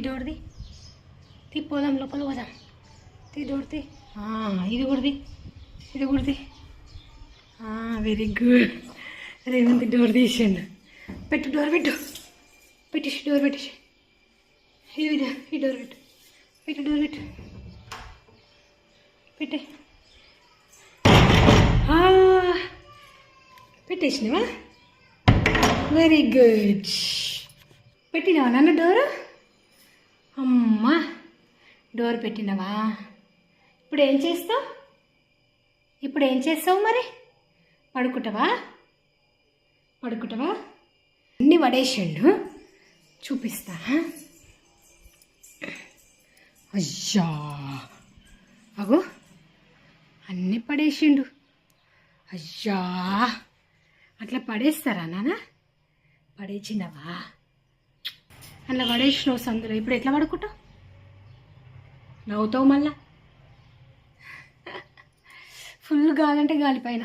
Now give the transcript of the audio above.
డోర్ది పోదాం, లోపల పోదాం. డోర్ది ఇది కూడాది, ఇది కూడాది. Very good. రేవంత్ డోర్ తీసిండు. పెట్టు, డోర్ పెట్టు, పెట్టేసి డోర్ పెట్టేసి. ఇది ఈ డోర్ పెట్టు, పెట్టు డోర్ పెట్టు, పెట్టే. పెట్టేసినవా? Very good. పెట్టినావా నాన్న డోర్? అమ్మా, డోర్ పెట్టినవా? ఇప్పుడు ఏం చేస్తావు? ఇప్పుడు ఏం చేస్తావు మరి? పడుకుంటావా? పడుకుంటావా? అన్నీ పడేసిండు, చూపిస్తా. అయ్యా, అగో అన్నీ పడేసిండు. అయ్యా, అట్లా పడేస్తారా నాన్న? పడేసినవా? అట్లా పడేసినావు సందులో. ఇప్పుడు ఎట్లా పడుకుంటావు? నవ్వుతావు మళ్ళా. ఫుల్ గాలి అంటే గాలి పైన.